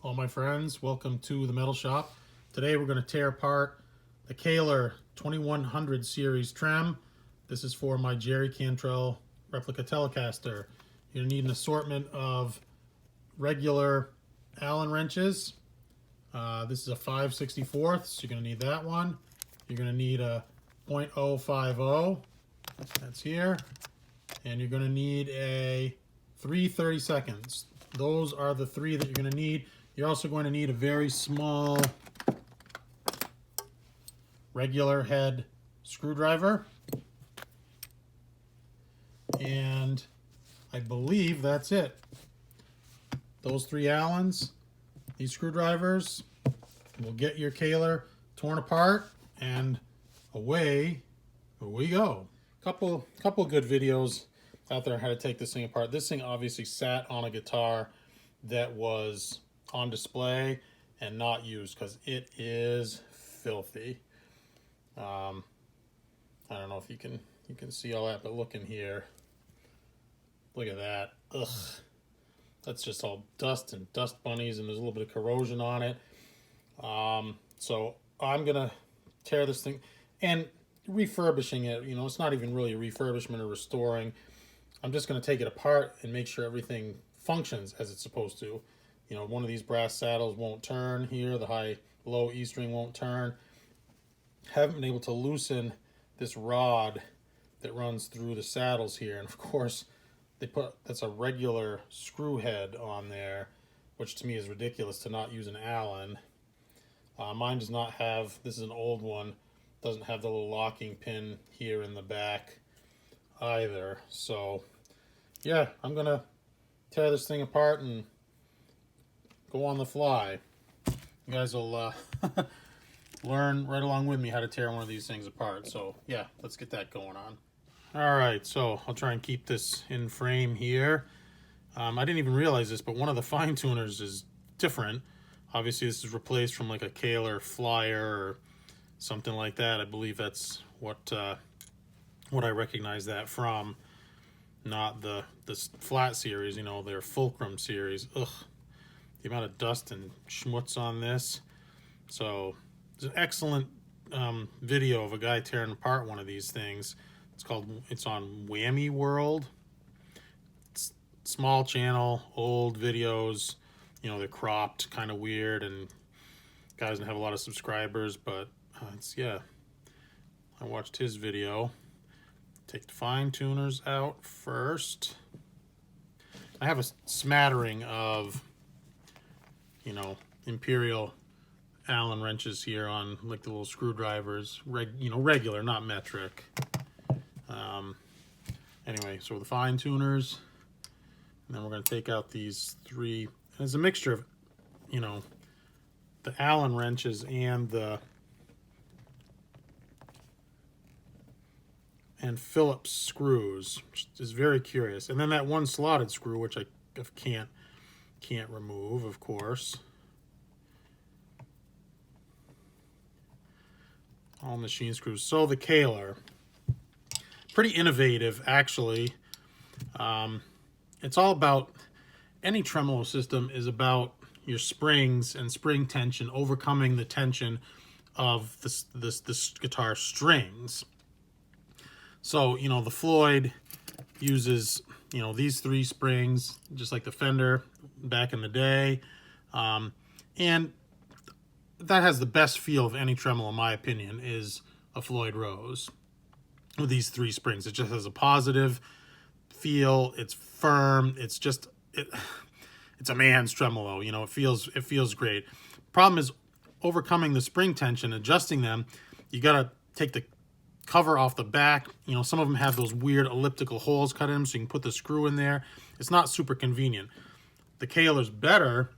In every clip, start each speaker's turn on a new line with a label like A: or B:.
A: All my friends, welcome to the metal shop. Today we're going to tear apart the Kahler 2100 series trem. This is for my Jerry Cantrell replica Telecaster. You're going to need an assortment of regular Allen wrenches. This is a 5/64, you're going to need that one. You're going to need a .050, that's here. And you're going to need a 3/32. Those are the three that you're going to need. You're also going to need a very small regular head screwdriver. And I believe that's it. Those three Allens, these screwdrivers, will get your Kahler torn apart, and away we go. Couple good videos out there on how to take this thing apart. This thing obviously sat on a guitar that was on display and not used because it is filthy. I don't know if you can see all that, but look in here. Look at that. Ugh. That's just all dust and dust bunnies, and there's a little bit of corrosion on it. So I'm gonna tear this thing and refurbishing it. You know, it's not even really a refurbishment or restoring. I'm just gonna take it apart and make sure everything functions as it's supposed to. You know, one of these brass saddles won't turn here. The high-low E-string won't turn. Haven't been able to loosen this rod that runs through the saddles here. And of course, that's a regular screw head on there, which to me is ridiculous to not use an Allen. Mine does not have, this is an old one, doesn't have the little locking pin here in the back either. So yeah, I'm gonna tear this thing apart and go on the fly. You guys will learn right along with me how to tear one of these things apart. So yeah, let's get that going on. All right, so I'll try and keep this in frame here. I didn't even realize this, but one of the fine tuners is different. Obviously this is replaced from like a Kahler Flyer or something like that. I believe that's what I recognize that from, not the flat series, you know, their Fulcrum series. Ugh. The amount of dust and schmutz on this. So there's an excellent video of a guy tearing apart one of these things. It's on Whammy World. It's small channel, old videos. You know, they're cropped, kind of weird, and guy doesn't have a lot of subscribers, but yeah. I watched his video. Take the fine tuners out first. I have a smattering of, you know, Imperial Allen wrenches here on like the little screwdrivers, regular, not metric. Anyway, so the fine tuners, and then we're going to take out these three. And it's a mixture of, you know, the Allen wrenches and Phillips screws, which is very curious. And then that one slotted screw, which I can't remove, of course. All machine screws. So the Kahler, pretty innovative actually. It's all about, any tremolo system is about your springs and spring tension, overcoming the tension of this guitar strings. So, you know, the Floyd uses, you know, these three springs, just like the Fender back in the day. And that has the best feel of any tremolo, in my opinion, is a Floyd Rose with these three springs. It just has a positive feel. It's firm. It's just, it's a man's tremolo. You know, it feels great. Problem is overcoming the spring tension, adjusting them. You got to take the cover off the back. You know, some of them have those weird elliptical holes cut in them, so you can put the screw in there. It's not super convenient. The Kahler's better,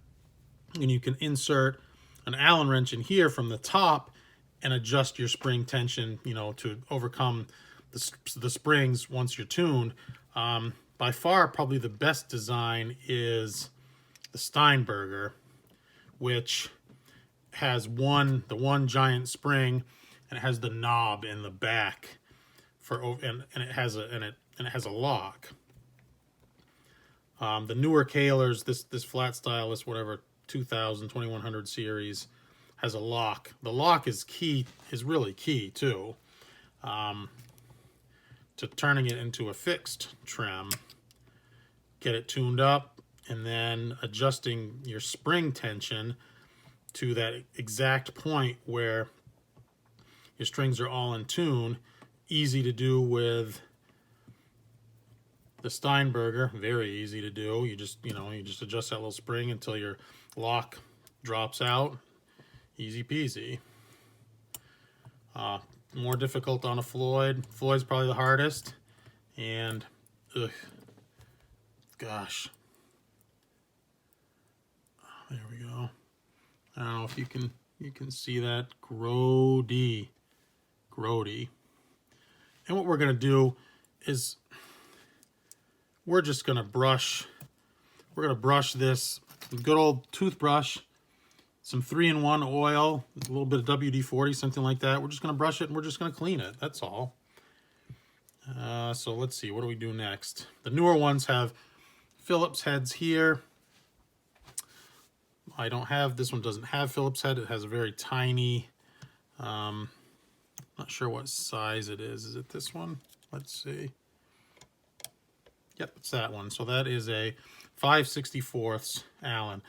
A: and you can insert an Allen wrench in here from the top and adjust your spring tension, you know, to overcome the springs once you're tuned. By far, probably the best design is the Steinberger, which has the one giant spring, and it has the knob in the back and it has a lock. The newer Kahlers, this flat style, this whatever 2000, 2100 series has a lock. The lock is key, is really key too, to turning it into a fixed trem. Get it tuned up, and then adjusting your spring tension to that exact point where your strings are all in tune. Easy to do with the Steinberger, very easy to do. You just adjust that little spring until your lock drops out. Easy peasy. More difficult on a Floyd. Floyd's probably the hardest, and gosh, there we go. I don't know if you can see that. Grody. And what we're gonna do is we're gonna brush this good old toothbrush, some 3-in-1 oil, a little bit of WD-40, something like that. We're just gonna brush it and we're just gonna clean it. That's all. So let's see, what do we do next? The newer ones have Phillips heads here. I don't have, this one doesn't have Phillips head. It has a very tiny, not sure what size it is. Is it this one? Let's see. Yep, it's that one. So that is a 5/64 Allen.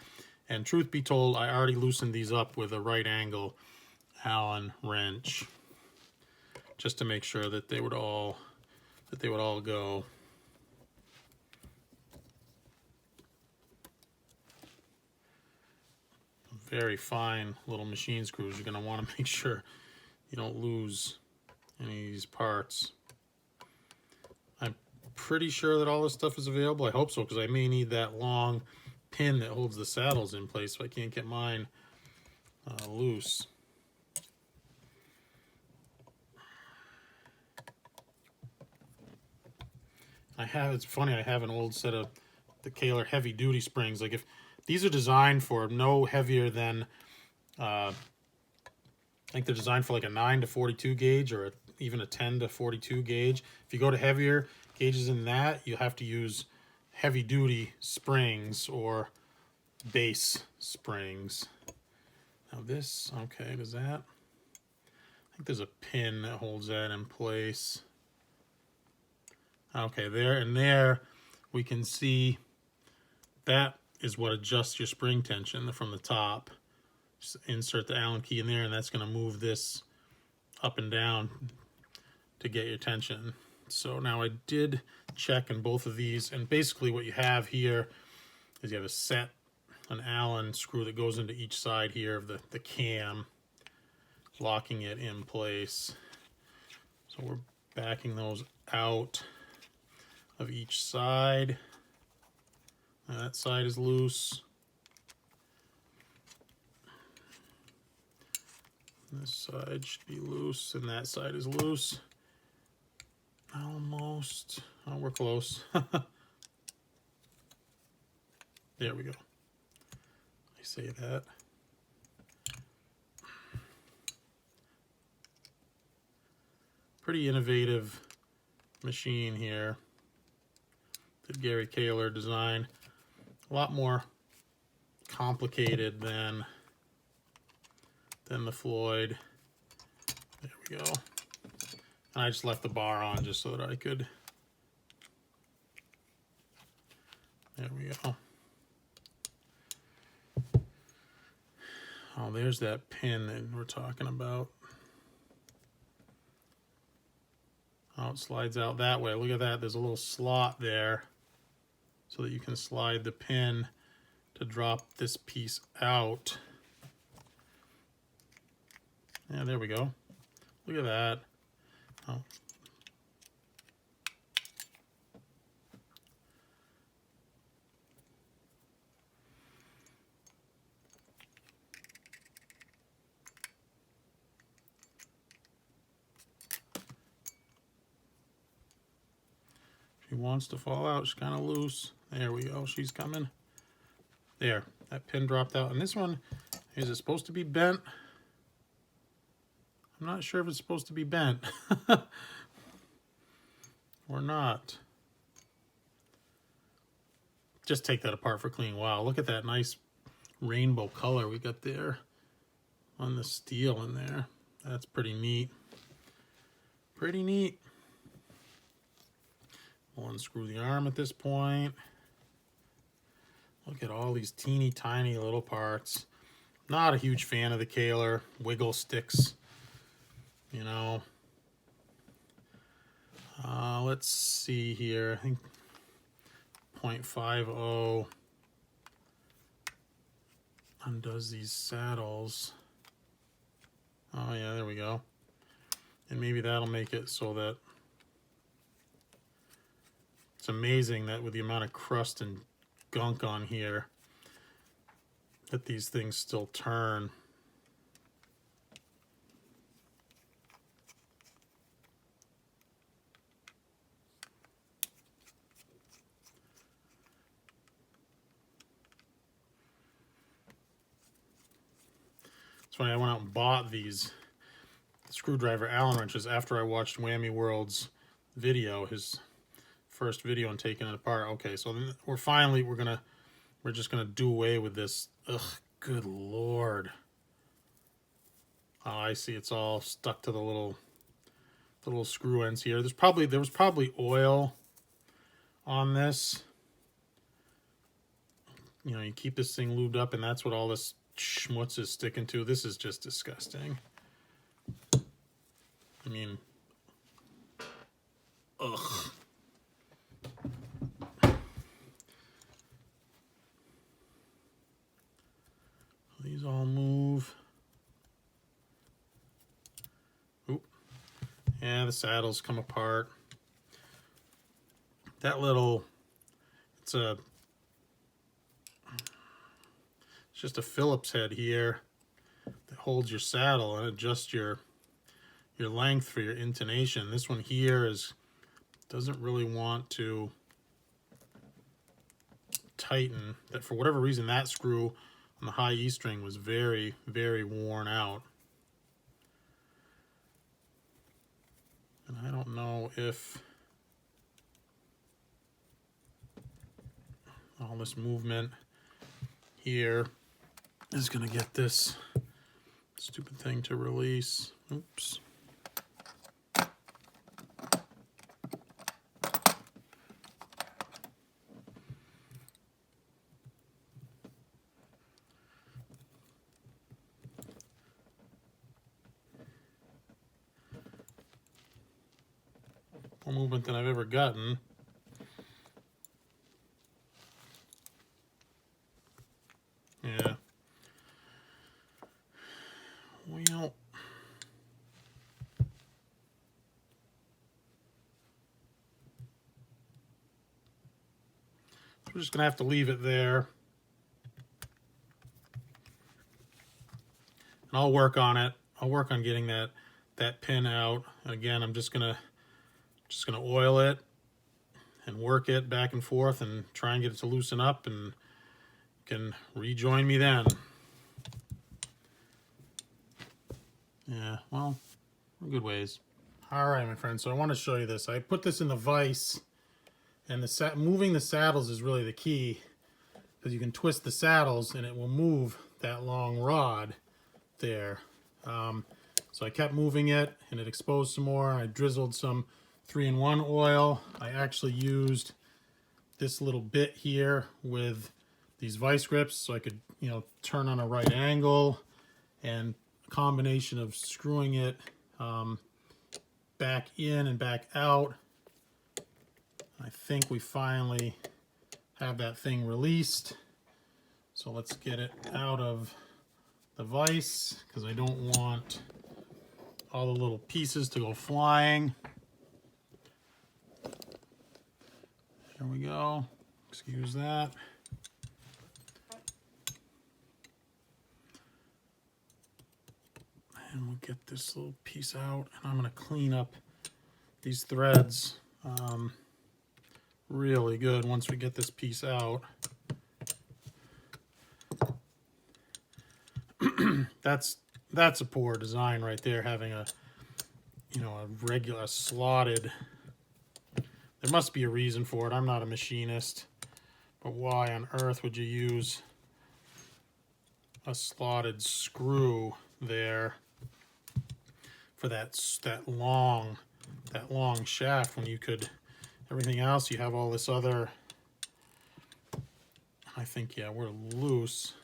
A: And truth be told, I already loosened these up with a right angle Allen wrench, just to make sure that they would all go. Very fine little machine screws. You're going to want to make sure you don't lose any of these parts. I'm pretty sure that all this stuff is available. I hope so, because I may need that long pin that holds the saddles in place if I can't get mine loose. It's funny, I have an old set of the Kahler heavy duty springs. Like, if these are designed for no heavier than, I think they're designed for like a 9 to 42 gauge, or even a 10 to 42 gauge. If you go to heavier gauges than that, you have to use heavy duty springs or base springs. Now this, okay, does that? I think there's a pin that holds that in place. Okay, there and there we can see that is what adjusts your spring tension from the top. Just insert the Allen key in there, and that's going to move this up and down to get your tension. So now I did check in both of these, and basically what you have here is you have an Allen screw that goes into each side here of the cam, locking it in place. So we're backing those out of each side. Now that side is loose. This side should be loose, and that side is loose. Almost. Oh, we're close. There we go. I say that. Pretty innovative machine here that Gary Kahler designed. A lot more complicated than the Floyd. There we go. And I just left the bar on just so that I could. There we go. Oh, there's that pin that we're talking about. Oh, it slides out that way. Look at that. There's a little slot there so that you can slide the pin to drop this piece out. Yeah, there we go. Look at that. Oh. She wants to fall out. She's kind of loose. There we go. She's coming. There. That pin dropped out. And this one, is it supposed to be bent? I'm not sure if it's supposed to be bent or not. Just take that apart for cleaning. Wow, look at that nice rainbow color we got there on the steel in there. That's pretty neat. Pretty neat. We'll unscrew the arm at this point. Look at all these teeny tiny little parts. Not a huge fan of the Kahler wiggle sticks, you know. Let's see here. I think 0.50 undoes these saddles. Oh yeah, there we go. And maybe that'll make it so that it's amazing that with the amount of crust and gunk on here that these things still turn. It's funny, I went out and bought these screwdriver Allen wrenches after I watched Whammy World's video, his first video on taking it apart. Okay, so then we're just gonna do away with this. Ugh, good lord. Oh, I see, it's all stuck to the little screw ends here. There was probably oil on this. You know, you keep this thing lubed up and that's what all this schmutz is sticking to. This is just disgusting. I mean, ugh. These all move. Oop. Yeah, the saddles come apart. That little, it's just a Phillips head here that holds your saddle and adjusts your length for your intonation. This one here doesn't really want to tighten. That for whatever reason, that screw on the high E string was very, very worn out. And I don't know if all this movement here is going to get this stupid thing to release. Oops. More movement than I've ever gotten. Yeah. Well, we're just gonna have to leave it there. And I'll work on it. I'll work on getting that pin out. And again, I'm just gonna oil it and work it back and forth and try and get it to loosen up, and you can rejoin me then. Yeah, well, we're good ways. All right, my friends, so I want to show you this. I put this in the vise, and moving the saddles is really the key, because you can twist the saddles and it will move that long rod there. So I kept moving it and it exposed some more. I drizzled some 3-in-1 oil. I actually used this little bit here with these vice grips so I could, you know, turn on a right angle, and a combination of screwing it back in and back out. I think we finally have that thing released. So let's get it out of the vise, because I don't want all the little pieces to go flying. There we go. Excuse that. And we'll get this little piece out, and I'm going to clean up these threads really good once we get this piece out. That's a poor design right there, having a, you know, a regular slotted. There must be a reason for it. I'm not a machinist, but why on earth would you use a slotted screw there for that long shaft, when you could, everything else, you have all this other, I think, yeah, we're loose.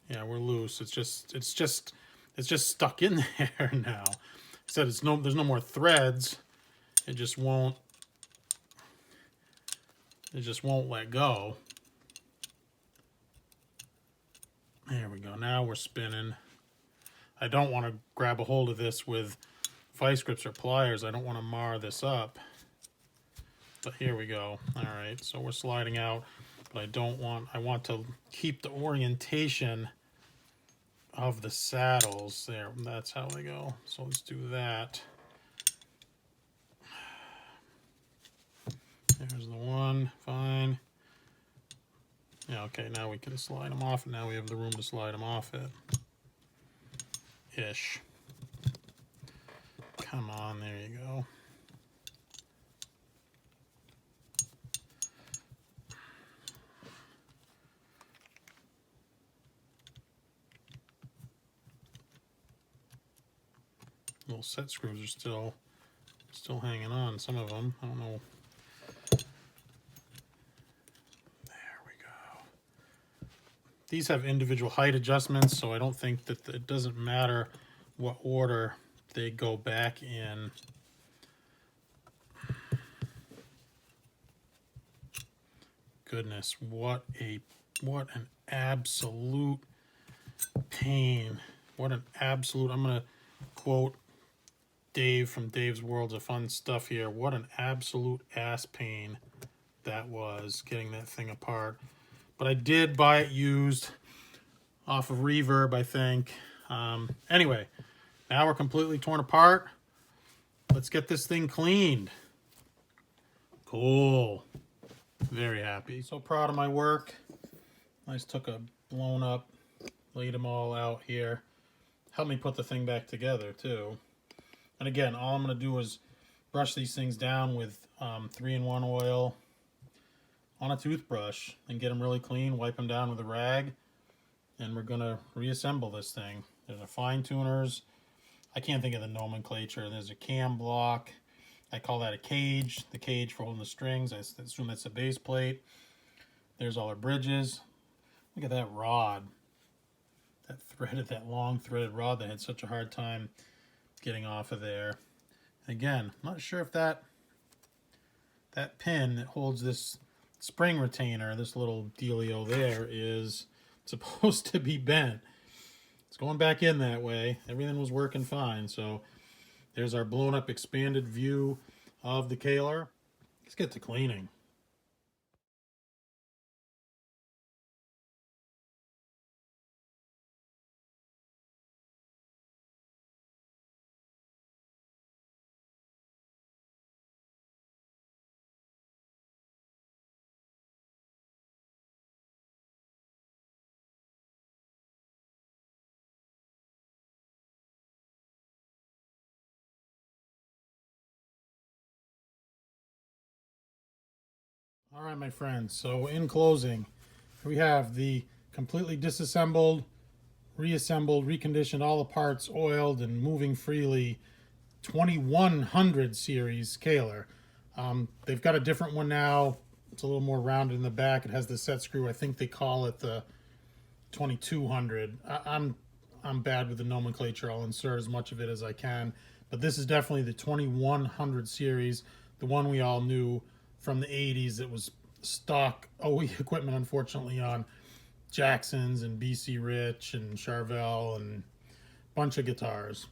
A: Yeah, we're loose. It's just stuck in there now. Instead, there's no more threads. It just won't let go. There we go. Now we're spinning. I don't want to grab a hold of this with vice grips or pliers. I don't want to mar this up. But here we go. All right, so we're sliding out, but I want to keep the orientation of the saddles there. That's how they go. So let's do that. There's the one, fine. Yeah, okay, now we can slide them off, and now we have the room to slide them off it. Ish. Come on, there you go. Little set screws are still hanging on, some of them. I don't know. These have individual height adjustments, so I don't think that it doesn't matter what order they go back in. Goodness, what an absolute pain. What an absolute, I'm going to quote Dave from Dave's Worlds of Fun Stuff here. What an absolute ass pain that was, getting that thing apart. But I did buy it used off of Reverb, I think. Anyway, now we're completely torn apart. Let's get this thing cleaned. Cool. Very happy. So proud of my work. I just took a blown up, laid them all out here. Helped me put the thing back together too. And again, all I'm going to do is brush these things down with 3-in-1 oil on a toothbrush and get them really clean, wipe them down with a rag, and we're gonna reassemble this thing. There's a fine tuners. I can't think of the nomenclature. There's a cam block. I call that a cage. The cage for holding the strings. I assume that's a base plate. There's all our bridges. Look at that rod. That long threaded rod that had such a hard time getting off of there. Again, I'm not sure if that pin that holds this spring retainer, this little dealio there, is supposed to be bent. It's going back in that way. Everything was working fine. So there's our blown up expanded view of the Kahler. Let's get to cleaning. All right, my friends, so in closing, we have the completely disassembled, reassembled, reconditioned, all the parts oiled and moving freely 2100 series Kahler. They've got a different one now. It's a little more rounded in the back. It has the set screw. I think they call it the 2200. I'm bad with the nomenclature. I'll insert as much of it as I can. But this is definitely the 2100 series, the one we all knew from the 80s. It was stock OE equipment, unfortunately, on Jacksons and BC Rich and Charvel and a bunch of guitars.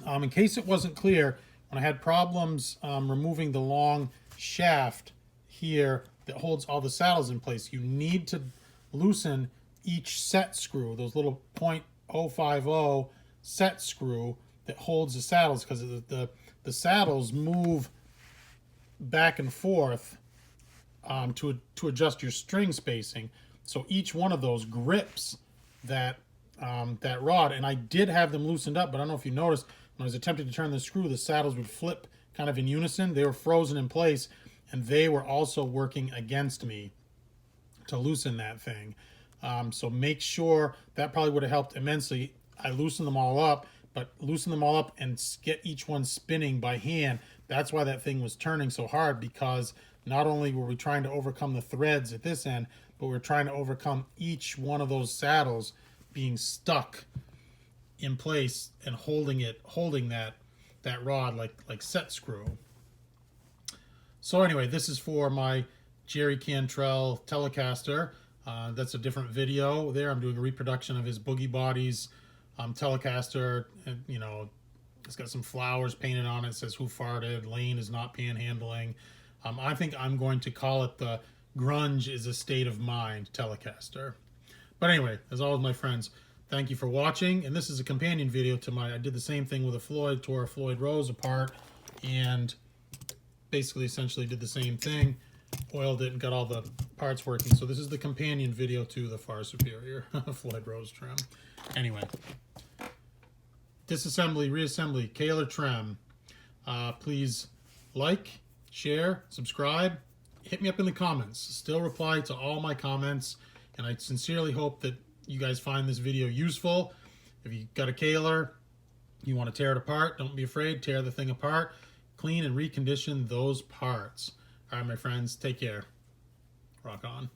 A: In case it wasn't clear, when I had problems removing the long shaft here that holds all the saddles in place, you need to loosen each set screw, those little .050 set screw that holds the saddles, because the saddles move back and forth to adjust your string spacing. So each one of those grips that rod, and I did have them loosened up, but I don't know if you noticed, when I was attempting to turn the screw, the saddles would flip kind of in unison. They were frozen in place, and they were also working against me to loosen that thing. So make sure that probably would have helped immensely. I loosened them all up, but loosen them all up and get each one spinning by hand. That's why that thing was turning so hard, because not only were we trying to overcome the threads at this end, but we were trying to overcome each one of those saddles being stuck in place and holding that rod like set screw. So anyway, this is for my Jerry Cantrell Telecaster. That's a different video there. I'm doing a reproduction of his Boogie Bodies Telecaster. And, you know, it's got some flowers painted on it. It says, "Who farted? Lane is not panhandling." I think I'm going to call it the Grunge is a State of Mind Telecaster. But anyway, as always, my friends, thank you for watching. And this is a companion video to I did the same thing with a Floyd, tore a Floyd Rose apart, and basically essentially did the same thing, oiled it and got all the parts working. So this is the companion video to the Far Superior Floyd Rose trim. Anyway, Disassembly, Reassembly, Kahler trem. Please like, share, subscribe. Hit me up in the comments. Still reply to all my comments, and I sincerely hope that you guys find this video useful. If you got a Kahler, you want to tear it apart, don't be afraid. Tear the thing apart. Clean and recondition those parts. All right, my friends, take care. Rock on.